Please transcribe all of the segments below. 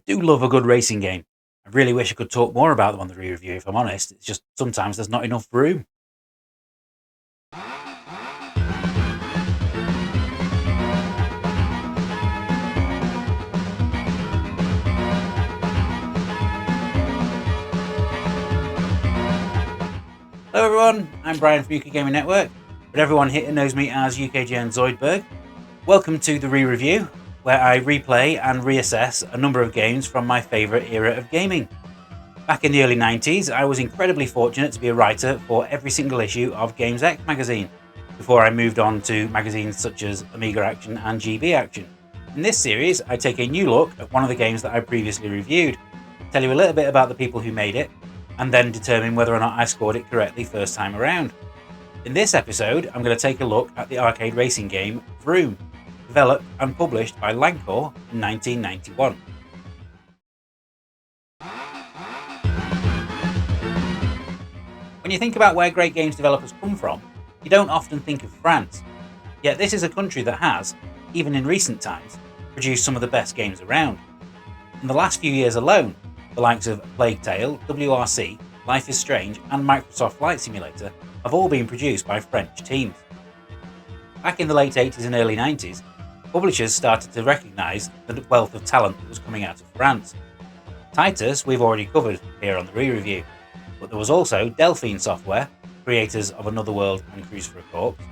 do love a good racing game. I really wish I could talk more about them on the re-review, if I'm honest. It's just sometimes there's not enough room. Hello everyone, I'm Brian from UK Gaming Network, but everyone here knows me as UKGN Zoidberg. Welcome to the re-review, where I replay and reassess a number of games from my favourite era of gaming. Back in the early 90s, I was incredibly fortunate to be a writer for every single issue of Games X magazine, before I moved on to magazines such as Amiga Action and GB Action. In this series, I take a new look at one of the games that I previously reviewed, tell you a little bit about the people who made it, and then determine whether or not I scored it correctly first time around. In this episode, I'm going to take a look at the arcade racing game Vroom, developed and published by Lancor in 1991. When you think about where great games developers come from, you don't often think of France. Yet this is a country that has, even in recent times, produced some of the best games around. In the last few years alone, the likes of Plague Tale, WRC, Life is Strange, and Microsoft Flight Simulator have all been produced by French teams. Back in the late 80s and early 90s, publishers started to recognise the wealth of talent that was coming out of France. Titus we've already covered here on the re-review, but there was also Delphine Software, creators of Another World and Cruise for a Corpse,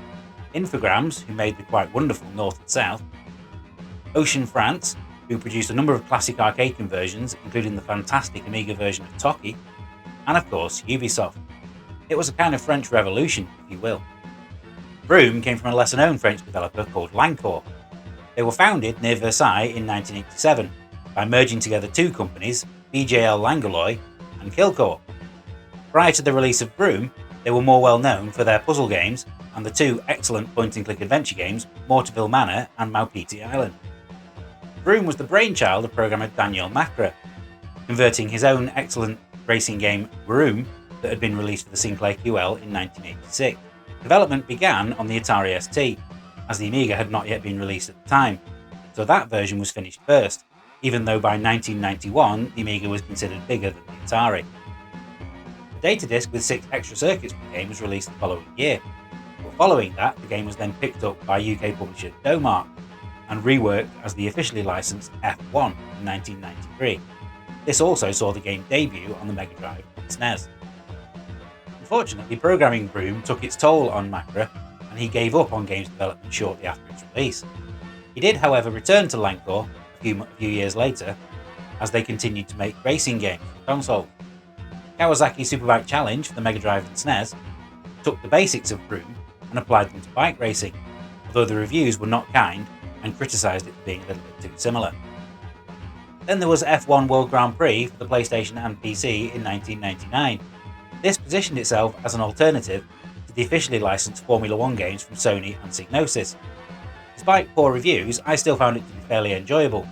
Infogrames, who made the quite wonderful North and South, Ocean France, who produced a number of classic arcade conversions, including the fantastic Amiga version of Toki, and of course Ubisoft. It was a kind of French Revolution, if you will. Vroom came from a lesser known French developer called Lancor. They were founded near Versailles in 1987 by merging together two companies, BJL Langolois and Kilcore. Prior to the release of Vroom, they were more well known for their puzzle games and the two excellent point-and-click adventure games Morteville Manor and Maupiti Island. Vroom was the brainchild of programmer Daniel Macra, converting his own excellent racing game Vroom that had been released for the Sinclair QL in 1986. Development began on the Atari ST, as the Amiga had not yet been released at the time, so that version was finished first, even though by 1991 the Amiga was considered bigger than the Atari. A data disc with 6 extra circuits per game was released the following year, but following that the game was then picked up by UK publisher Domark and reworked as the officially licensed F1 in 1993. This also saw the game debut on the Mega Drive and SNES. Unfortunately, programming Vroom took its toll on Macra, and he gave up on games development shortly after its release. He did, however, return to Lancor a few years later, as they continued to make racing games for consoles. Kawasaki Superbike Challenge for the Mega Drive and SNES took the basics of Vroom and applied them to bike racing, although the reviews were not kind and criticised it for being a little bit too similar. Then there was F1 World Grand Prix for the PlayStation and PC in 1999. This positioned itself as an alternative to the officially licensed Formula 1 games from Sony and Psygnosis. Despite poor reviews, I still found it to be fairly enjoyable.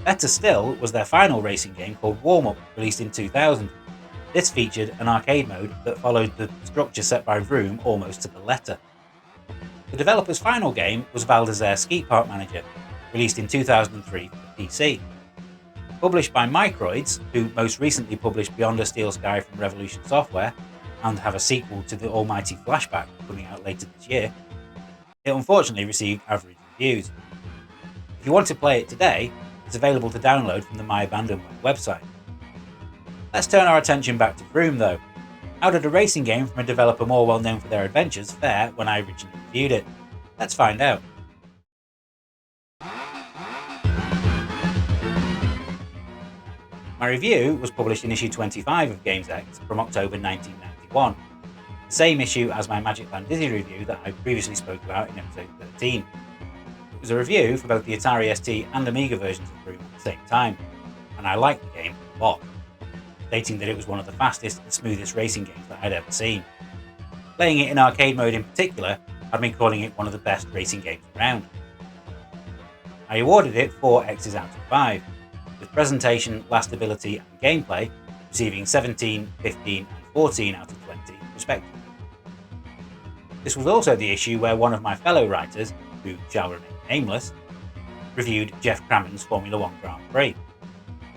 Better still was their final racing game called Warm Up, released in 2000. This featured an arcade mode that followed the structure set by Vroom almost to the letter. The developer's final game was Val-d'Isère Ski Park Manager, released in 2003 for the PC. Published by Microids, who most recently published Beyond a Steel Sky from Revolution Software, and have a sequel to the almighty Flashback coming out later this year, it unfortunately received average reviews. If you want to play it today, it's available to download from the My Abandonware website. Let's turn our attention back to Vroom though. How did a racing game from a developer more well known for their adventures fare when I originally reviewed it? Let's find out. My review was published in issue 25 of Games X from October 1991, the same issue as my Magic Land Dizzy review that I previously spoke about in episode 13. It was a review for both the Atari ST and Amiga versions of Vroom at the same time, and I liked the game a lot, stating that it was one of the fastest and smoothest racing games that I'd ever seen. Playing it in arcade mode in particular had me calling it one of the best racing games around. I awarded it 4 X's out of 5, with presentation, lastability and gameplay receiving 17, 15 and 14 out of 20 respectively. This was also the issue where one of my fellow writers, who shall remain nameless, reviewed Jeff Crammon's Formula 1 Grand Prix.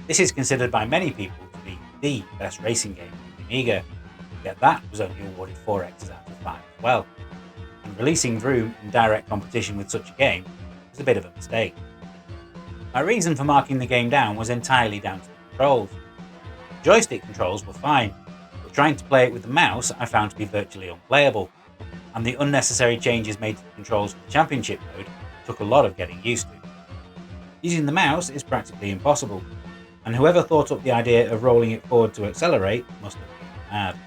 This is considered by many people to be the best racing game on the Amiga, yet that was only awarded 4 X's out of 5 as well. And releasing Vroom in direct competition with such a game was a bit of a mistake. My reason for marking the game down was entirely down to the controls. The joystick controls were fine, but trying to play it with the mouse I found to be virtually unplayable, and the unnecessary changes made to the controls for the championship mode took a lot of getting used to. Using the mouse is practically impossible, and whoever thought up the idea of rolling it forward to accelerate must have been mad.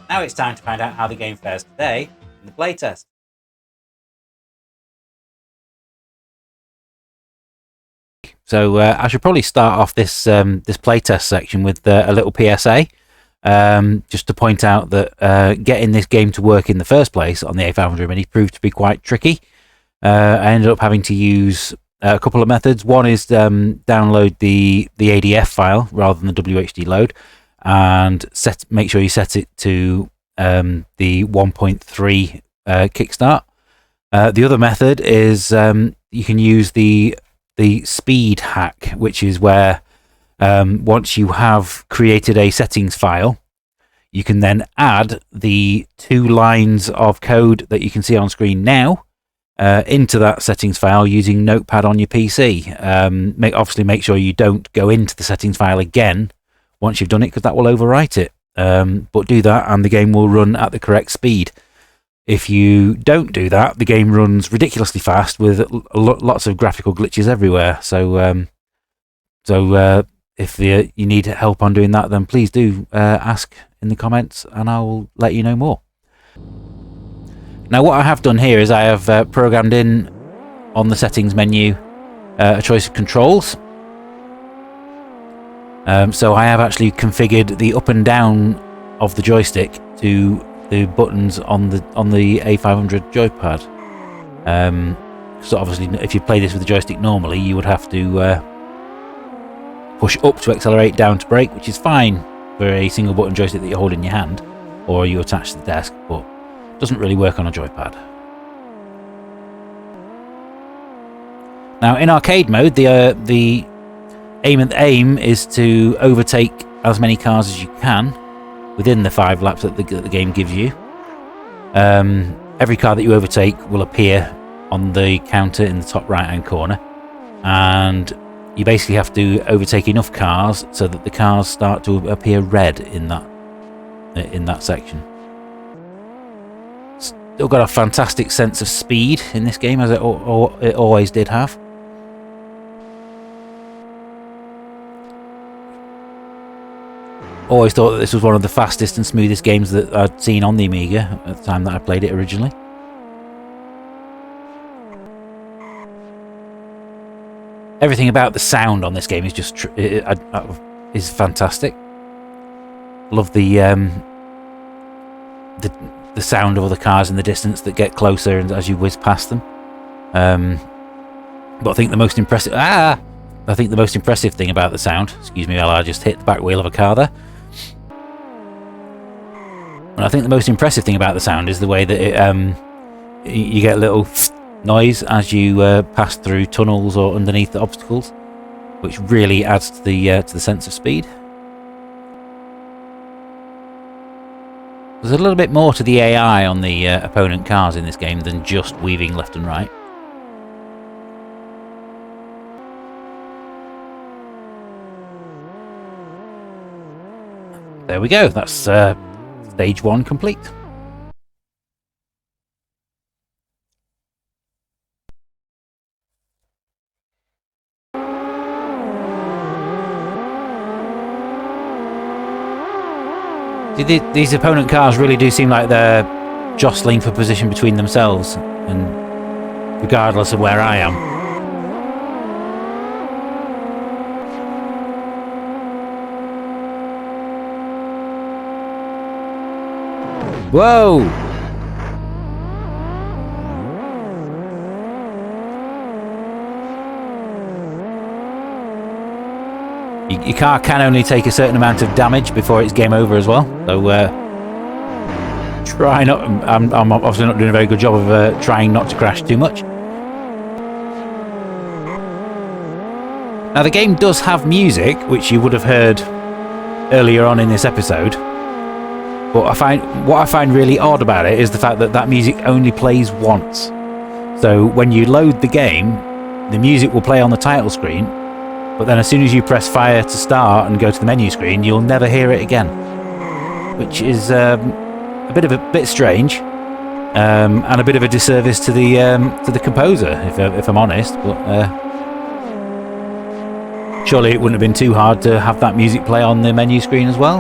Now it's time to find out how the game fares today in the playtest. So I should probably start off this this playtest section with a little PSA, just to point out that getting this game to work in the first place on the A500 Mini proved to be quite tricky. I ended up having to use a couple of methods. One is download the ADF file rather than the WHD load, and make sure you set it to the 1.3 kickstart. The other method is you can use the speed hack, which is where once you have created a settings file, you can then add the 2 lines of code that you can see on screen now into that settings file using Notepad on your PC. Obviously make sure you don't go into the settings file again once you've done it, because that will overwrite it. But do that and the game will run at the correct speed. If you don't do that, the game runs ridiculously fast with lots of graphical glitches everywhere. So, if you need help on doing that, then please do ask in the comments, and I will let you know more. Now, what I have done here is I have programmed in on the settings menu a choice of controls. So I have actually configured the up and down of the joystick to the buttons on the A500 joypad. So obviously, if you play this with the joystick normally, you would have to push up to accelerate, down to brake, which is fine for a single button joystick that you hold in your hand or you attach to the desk, but doesn't really work on a joypad. Now, in arcade mode, the aim is to overtake as many cars as you can within the 5 laps that the game gives you. Every car that you overtake will appear on the counter in the top right hand corner, and you basically have to overtake enough cars so that the cars start to appear red in that section. Still got a fantastic sense of speed in this game, as it always did have. Always thought that this was one of the fastest and smoothest games that I'd seen on the Amiga at the time that I played it originally. Everything about the sound on this game is just is fantastic. Love the sound of all the cars in the distance that get closer and as you whiz past them. But I think the most impressive thing about the sound, excuse me while I just hit the back wheel of a car there. And I think the most impressive thing about the sound is the way that you get a little noise as you pass through tunnels or underneath the obstacles, which really adds to the sense of speed. There's a little bit more to the AI on the opponent cars in this game than just weaving left and right. There we go, that's stage 1 complete. These opponent cars really do seem like they're jostling for position between themselves, and regardless of where I am. Whoa! Your car can only take a certain amount of damage before it's game over as well. So try not. I'm obviously not doing a very good job of trying not to crash too much. Now the game does have music, which you would have heard earlier on in this episode, but what I find really odd about it is the fact that that music only plays once. So when you load the game, the music will play on the title screen, but then as soon as you press fire to start and go to the menu screen, you'll never hear it again, which is a bit strange, and a bit of a disservice to the composer, if I'm honest. But surely it wouldn't have been too hard to have that music play on the menu screen as well.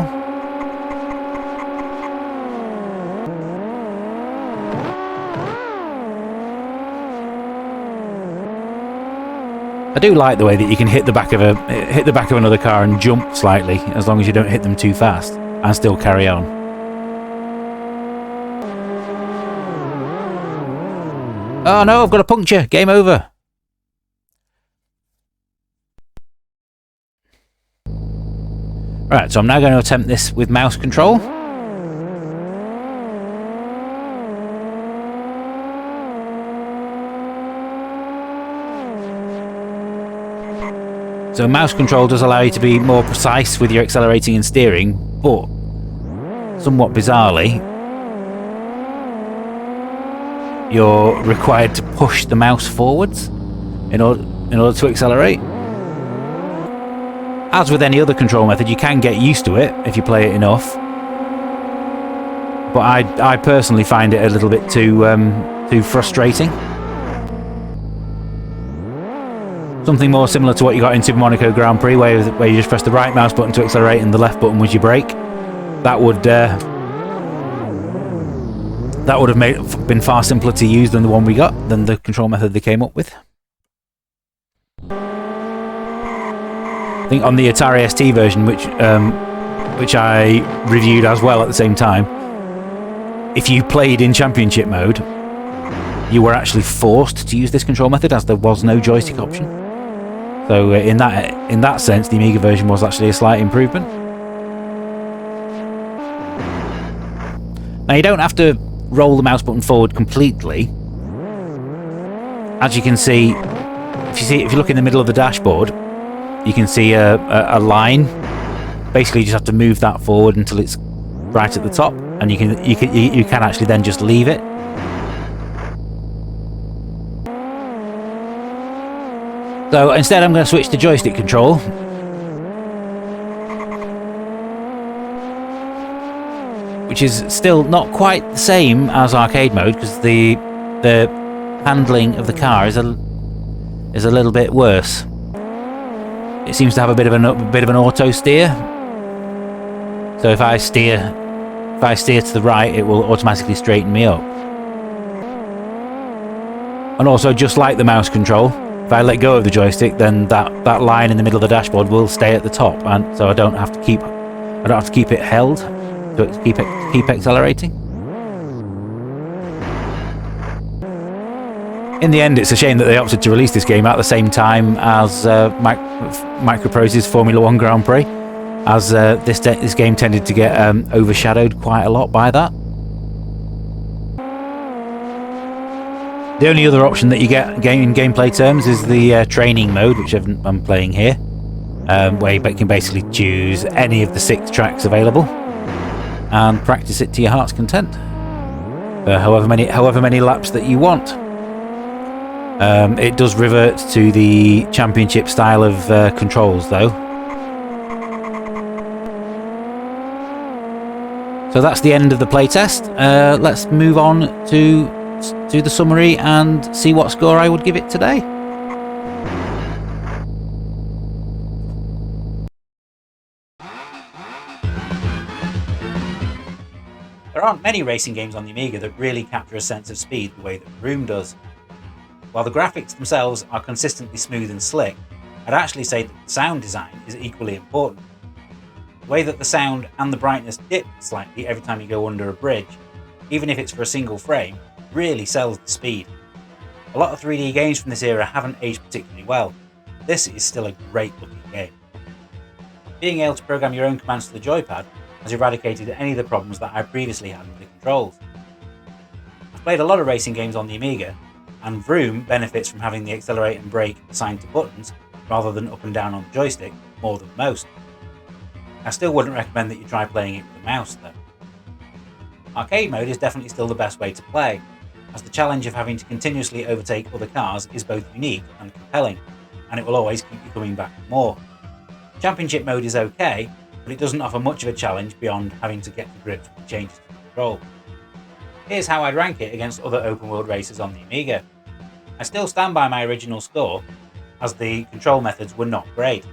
I do like the way that you can hit the back of another car and jump slightly, as long as you don't hit them too fast, and still carry on. Oh no, I've got a puncture. Game over. Right, so I'm now going to attempt this with mouse control. So mouse control does allow you to be more precise with your accelerating and steering, but somewhat bizarrely, you're required to push the mouse forwards in order to accelerate. As with any other control method, you can get used to it if you play it enough, but I personally find it a little bit too frustrating. Something more similar to what you got in Super Monaco Grand Prix, where you just press the right mouse button to accelerate and the left button was your brake. That would have been far simpler to use than the control method they came up with. I think on the Atari ST version, which I reviewed as well at the same time, if you played in Championship mode, you were actually forced to use this control method, as there was no joystick option. So in that sense, the Amiga version was actually a slight improvement. Now you don't have to roll the mouse button forward completely. As you can see, if you look in the middle of the dashboard, you can see a line. Basically, you just have to move that forward until it's right at the top, and you can actually then just leave it. So instead I'm going to switch to joystick control. Which is still not quite the same as arcade mode, because the handling of the car is a little bit worse. It seems to have a bit of an auto steer. So if I steer to the right, it will automatically straighten me up. And also, just like the mouse control, if I let go of the joystick, then that line in the middle of the dashboard will stay at the top, and so I don't have to keep it held to keep accelerating. In the end, it's a shame that they opted to release this game at the same time as Microprose's Formula 1 Grand Prix, as this game tended to get overshadowed quite a lot by that. The only other option that you get in gameplay terms is the training mode, which I'm playing here, where you can basically choose any of the 6 tracks available and practice it to your heart's content, however many laps that you want. It does revert to the championship style of controls, though. So that's the end of the playtest. Let's move on to the summary and see what score I would give it today. There aren't many racing games on the Amiga that really capture a sense of speed the way that Vroom does. While the graphics themselves are consistently smooth and slick, I'd actually say that the sound design is equally important. The way that the sound and the brightness dip slightly every time you go under a bridge, even if it's for a single frame, really sells the speed. A lot of 3D games from this era haven't aged particularly well. This is still a great looking game. Being able to program your own commands to the joypad has eradicated any of the problems that I previously had with the controls. I've played a lot of racing games on the Amiga, and Vroom benefits from having the accelerate and brake assigned to buttons, rather than up and down on the joystick more than most. I still wouldn't recommend that you try playing it with a mouse though. Arcade mode is definitely still the best way to play, as the challenge of having to continuously overtake other cars is both unique and compelling, and it will always keep you coming back for more. Championship mode is okay, but it doesn't offer much of a challenge beyond having to get to grips with the changes to the control. Here's how I'd rank it against other open world races on the Amiga. I still stand by my original score, as the control methods were not great.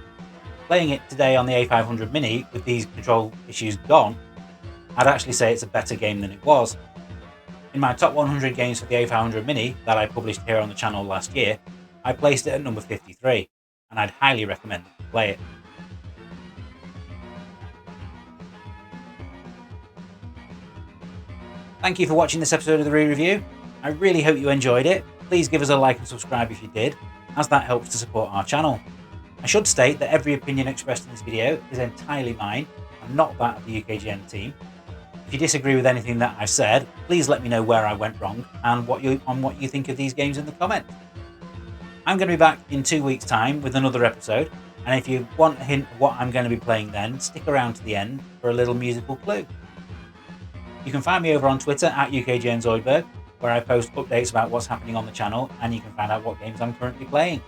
Playing it today on the A500 Mini with these control issues gone, I'd actually say it's a better game than it was. In my top 100 games for the A500 Mini that I published here on the channel last year, I placed it at number 53, and I'd highly recommend that you play it. Thank you for watching this episode of the re-review. I really hope you enjoyed it. Please give us a like and subscribe if you did, as that helps to support our channel. I should state that every opinion expressed in this video is entirely mine and not that of the UKGN team. If you disagree with anything that I've said, please let me know where I went wrong and what you think of these games in the comments. I'm going to be back in 2 weeks' time with another episode, and if you want a hint of what I'm going to be playing then, stick around to the end for a little musical clue. You can find me over on Twitter at UKGNZoidberg, where I post updates about what's happening on the channel, and you can find out what games I'm currently playing.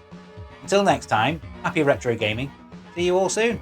Until next time, happy retro gaming. See you all soon.